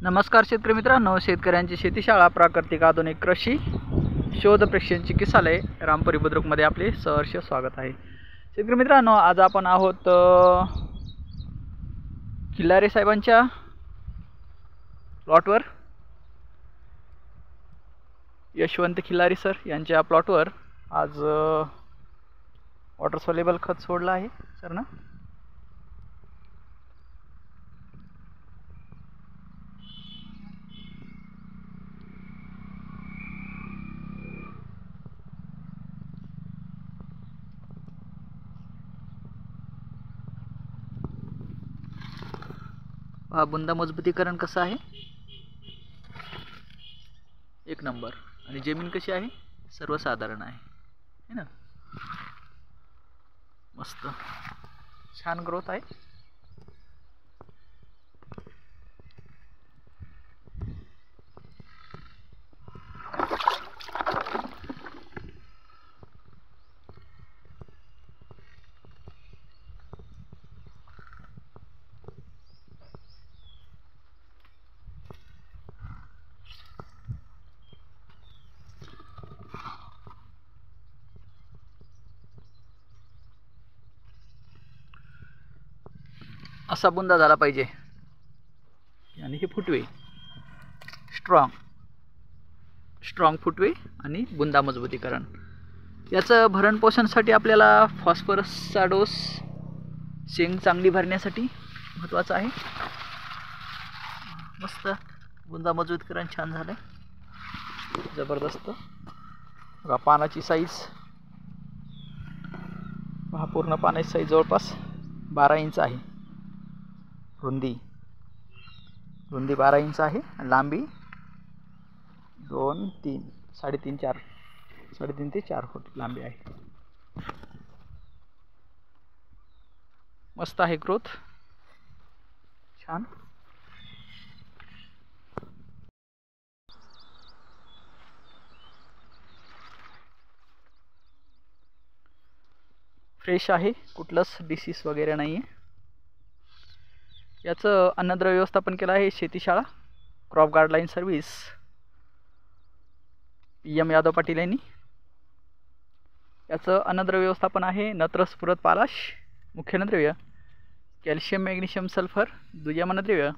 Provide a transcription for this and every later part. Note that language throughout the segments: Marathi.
नमस्कार शेतकरी मित्रांनो, शेतकऱ्यांची शेतीशाळा प्राकृतिक आधुनिक कृषी शोध प्रशिक्षण चिकित्सालय रामपुरी बुद्रुकमध्ये आपले सहर्ष स्वागत आहे। शेतकरी मित्रांनो, आज आपण आहोत खिल्लारे साहेबांच्या प्लॉटवर। यशवंत खिल्लारे सर यांच्या प्लॉटवर आज वॉटर सोल्युबल खत सोडलं आहे सर ना। हा बुंदा मजबूतीकरण कसं आहे, एक नंबर। आणि जमीन कशी आहे, सर्वसाधारण आहे, है ना। मस्त छान ग्रोथ आहे। असा बुंदा झाला पाहिजे आणि हे फुटवे स्ट्रॉंग फुटवे आणि बुंदा मजबूतीकरण। याचं भरण पोषणासाठी आपल्याला फॉस्फरसचा डोस शेंग चांगली भरण्यासाठी महत्त्वाचा आहे। मस्त बुंदा मजबूतीकरण छान झालंय, जबरदस्त। बघा पानाची साईज पहा, पूर्ण पानाची साईज जवळपास 12 इंच आहे। रुंदी 12 इंच आहे आणि लांबी 2, 3, 3.5 ते 4 फूट लांबी आहे। मस्त आहे ग्रोथ, छान। फ्रेश आहे, कुठलंच डिसीज वगैरे नाही आहे। याचं अन्नद्रव्य व्यवस्थापन केलं आहे शेतीशाळा crop guideline service PM Yadav Patil यांनी। याचं अन्नद्रव्य व्यवस्थापन आहे नत्र स्फुरद पालाश मुख्य अन्नद्रव्य, कॅल्शियम मॅग्नेशियम सल्फर दुय्यम अन्नद्रव्य,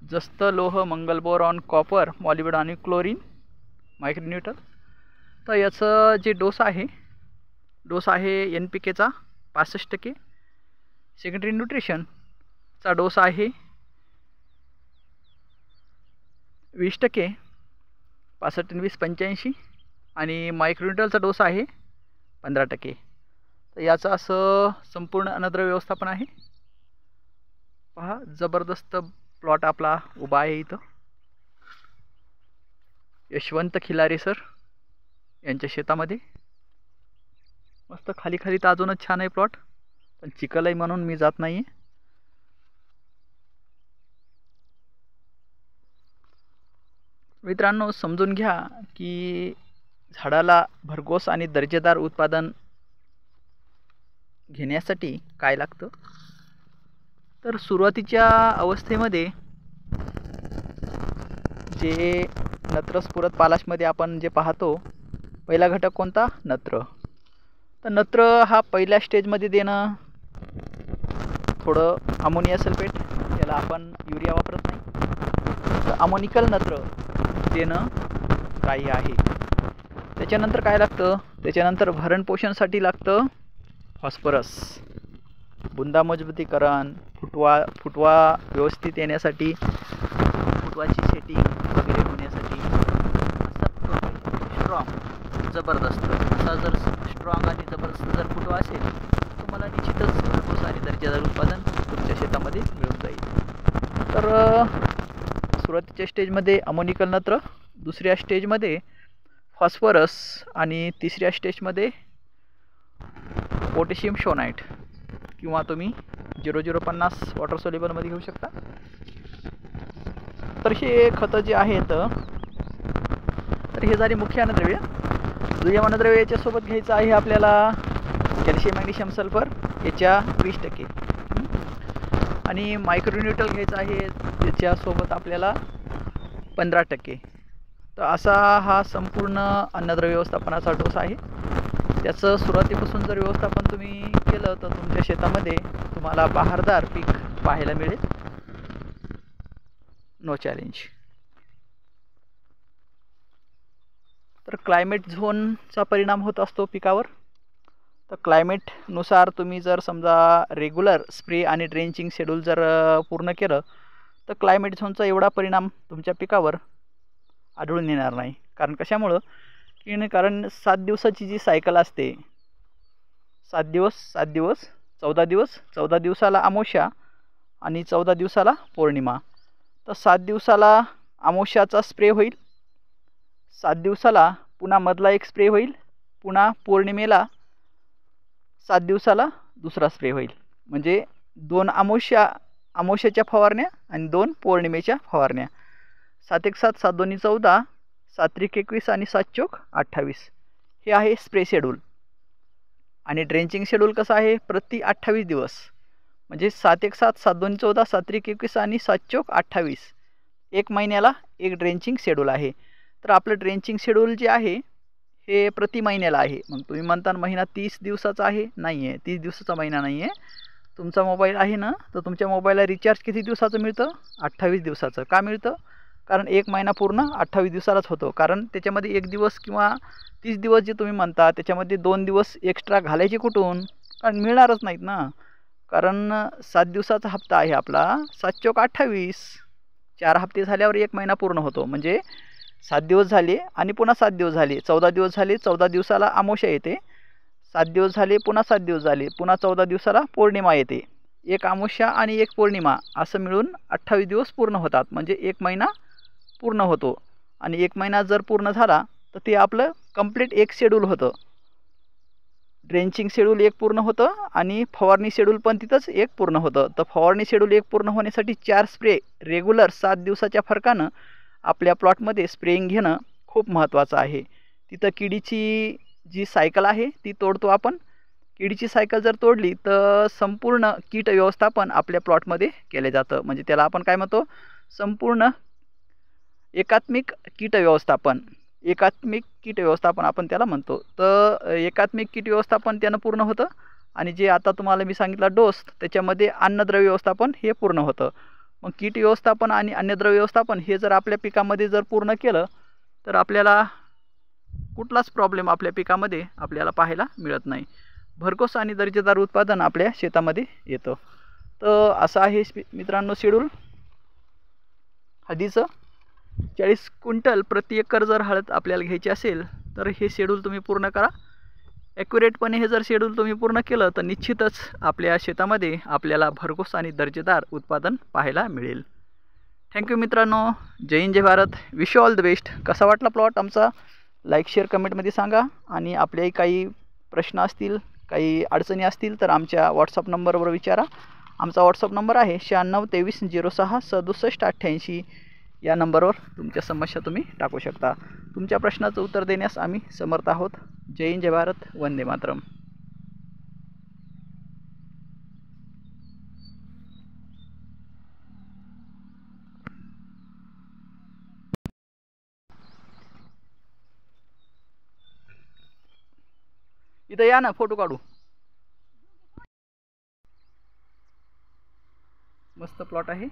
जस्त लोह मंगल बोरॉन कॉपर मॉलिब्डेनम आणि क्लोरीन मायक्रोन्यूट्रन। तर याचं जे डोस आहे NPKचा 65%, सेकंडरी न्यूट्रिशन चा डोस आहे 20%, 65 आणि 20 85, आणि मायक्रोन्यूट्रनचा डोस आहे 15%। तर याचं असं संपूर्ण अन्नद्रव्य व्यवस्थापन आहे। पहा जबरदस्त प्लॉट आपला उभा आहे इथं यशवंत खिल्लारे सर यांच्या शेतामध्ये। मस्त खाली तर अजूनच छान आहे प्लॉट, पण चिखल आहे म्हणून मी जात नाही आहे। मित्रांनो, समजून घ्या की झाडाला भरघोस आणि दर्जेदार उत्पादन घेण्यासाठी काय लागतं। तर सुरुवातीच्या अवस्थेमध्ये जे नत्र स्फुरद पालाशमध्ये आपण जे पाहतो, पहिला घटक कोणता, नत्र। तर नत्र हा पहिल्या स्टेजमध्ये देणं थोडं अमोनिया सल्फेट, याला आपण युरिया वापरत नाही, तर अमोनिकल नत्र देणं काही आहे। त्याच्यानंतर काय लागतं, त्याच्यानंतर भरण पोषणासाठी लागतं फॉस्फरस, बुंदा मजबूतीकरण, फुटवा व्यवस्थित येण्यासाठी, फुटवाची सेटिंग वगैरे होण्यासाठी स्ट्रॉंग जबरदस्त असा जर स्ट्रॉंग आणि जबरदस्त जर फुटवा असेल, तुम्हाला निश्चितच भरघोस आणि दर्जेदार उत्पादन तुमच्या शेतामध्ये मिळून जाईल। तर सुरुवातीच्या स्टेजमध्ये अमोनिकल नत्र, दुसऱ्या स्टेजमध्ये फॉस्फरस आणि तिसऱ्या स्टेजमध्ये पोटॅशियम शोनाइट किंवा तुम्ही 0050 वॉटर सोल्युबलमध्ये घेऊ शकता। तर हे खतं जे आहेत, तर हे झाले मुख्य अन्नद्रव्य। दुय्यम अन्नद्रव्य याच्यासोबत घ्यायचं आहे आपल्याला कॅल्शियम मॅग्नेशियम सल्फर याच्या 20%, आणि मायक्रोन्यूट्रन घ्यायचं आहे, त्याच्यासोबत आपल्याला 15%. तर असा हा संपूर्ण अन्नद्रव्य व्यवस्थापनाचा डोस आहे. त्याचं सुरुवातीपासून जर व्यवस्थापन तुम्ही केलं तर तुमच्या शेतामध्ये तुम्हाला बहारदार पीक पाहायला मिळेल. No challenge. तर क्लायमेट झोनचा परिणाम होत असतो पिकावर. तर क्लायमेटनुसार तुम्ही जर समजा रेग्युलर स्प्रे आणि ड्रेंचिंग शेड्यूल जर पूर्ण केलं तर क्लायमेट झोनचा एवढा परिणाम तुमच्या पिकावर आढळून येणार नाही. कारण कशामुळं की कारण 7 दिवसाची जी सायकल असते, 7 दिवस 14 दिवस, 14 दिवसाला अमावस्या आणि 14 दिवसाला पौर्णिमा. तर 7 दिवसाला अमावस्याचा स्प्रे होईल, 7 दिवसाला पुन्हा मधला एक स्प्रे होईल, पुन्हा पौर्णिमेला 7 दिवसाला दुसरा स्प्रे होईल. म्हणजे 2 अमावस्याच्या फवारण्या आणि 2 पौर्णिमेच्या फवारण्या. 7 एक 7, 7 दोन्ही 14, 7 त्रिक 21 आणि 7 चोक 28. हे आहे स्प्रे शेड्यूल. आणि ड्रेंचिंग शेड्यूल कसं आहे, प्रति 28 दिवस. म्हणजे 7 एक 7, 7 दोन्ही 14, 7 त्रिक 21 आणि 7 चोक 28. एक महिन्याला एक ड्रेंचिंग शेड्यूल आहे. तर आपलं ड्रेंचिंग शेड्यूल जे आहे हे प्रति महिन्याला आहे. मग तुम्ही म्हणता महिना 30 दिवसाचा आहे, नाही आहे, 30 दिवसाचा महिना नाही आहे. तुमचा मोबाईल आहे ना, तर तुमच्या मोबाईलला रिचार्ज किती दिवसाचं मिळतं, 28 दिवसाचं. का मिळतं, कारण एक महिना पूर्ण 28 दिवसालाच होतो. कारण त्याच्यामध्ये एक दिवस किंवा 30 दिवस जे तुम्ही म्हणता त्याच्यामध्ये 2 दिवस एक्स्ट्रा घालायचे कुठून, कारण मिळणारच नाहीत ना. कारण 7 दिवसाचा हप्ता आहे आपला, 7 चोक 28. 4 हप्ते झाल्यावर एक महिना पूर्ण होतो. म्हणजे 7 दिवस झाले आणि पुन्हा 7 दिवस झाले, 14 दिवस झाले, 14 दिवसाला अमावस्या येते, 7 दिवस झाले, पुन्हा 7 दिवस झाले, पुन्हा 14 दिवसाला पौर्णिमा येते. एक अमावस्या आणि एक पौर्णिमा असं मिळून 28 दिवस पूर्ण होतात. म्हणजे एक महिना पूर्ण होतो. आणि एक महिना जर पूर्ण झाला तर ते आपलं कंप्लीट एक शेड्यूल होतं. ड्रेंचिंग शेड्यूल एक पूर्ण होतं आणि फवारणी शेड्यूल पण तिथंच एक पूर्ण होतं. तर फवारणी शेड्यूल एक पूर्ण होण्यासाठी 4 स्प्रे रेग्युलर 7 दिवसाच्या फरकानं आपल्या प्लॉटमध्ये स्प्रेइंग घेणं खूप महत्त्वाचं आहे. तिथं किडीची जी सायकल आहे ती तोडतो आपण. किडीची सायकल जर तोडली तर संपूर्ण कीट व्यवस्थापन आपल्या प्लॉटमध्ये केलं जातं. म्हणजे त्याला आपण काय म्हणतो, संपूर्ण एकात्मिक कीट व्यवस्थापन. एकात्मिक कीट व्यवस्थापन आपण त्याला म्हणतो. तर एकात्मिक कीट व्यवस्थापन त्यानं पूर्ण होतं. आणि जे आता तुम्हाला मी सांगितलं डोस, त्याच्यामध्ये अन्नद्रव्य व्यवस्थापन हे पूर्ण होतं. मग कीट व्यवस्थापन आणि अन्नद्रव्य व्यवस्थापन हे जर आपल्या पिकामध्ये जर पूर्ण केलं तर आपल्याला कुठलाच प्रॉब्लेम आपल्या पिकामध्ये आपल्याला पाहायला मिळत नाही. भरघोस आणि दर्जेदार उत्पादन आपल्या शेतामध्ये येतं. तर असं आहे मित्रांनो शेड्यूल हळदीचं. 40 क्विंटल प्रति एकर जर हळद आपल्याला घ्यायची असेल तर हे शेड्यूल तुम्ही पूर्ण करा. ॲक्युरेटपणे हे जर शेड्यूल तुम्ही पूर्ण केलं तर निश्चितच आपल्या शेतामध्ये आपल्याला भरघोस आणि दर्जेदार उत्पादन पाहायला मिळेल. थँक्यू मित्रांनो. जय हिंद जय Bharat. Wish you all the best. कसा वाटला प्लॉट आमचा, लाईक शेअर कमेंटमध्ये सांगा. आणि आपल्याही काही प्रश्न असतील, काही अडचणी असतील तर आमच्या व्हॉट्सअप नंबरवर विचारा. आमचा व्हॉट्सअप नंबर आहे 96 23 06 67 88. या नंबरवर तुमच्या समस्या तुम्ही टाकू शकता. तुमच्या प्रश्नाचं उत्तर देण्यास आम्ही समर्थ आहोत. जय हिंद जय भारत. वंदे मातरम. इथं या ना, फोटो काढू. मस्त प्लॉट आहे.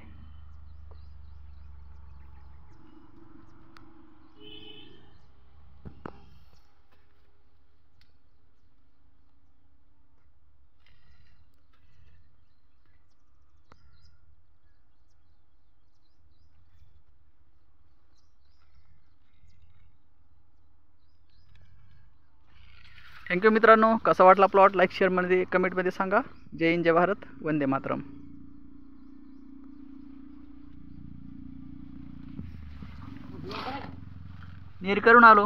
थँक्यू मित्रांनो. कसा वाटला प्लॉट, लाईक शेअरमध्ये कमेंटमध्ये सांगा. जय हिंद जय भारत. वंदे मातरम. नीर करून आलो.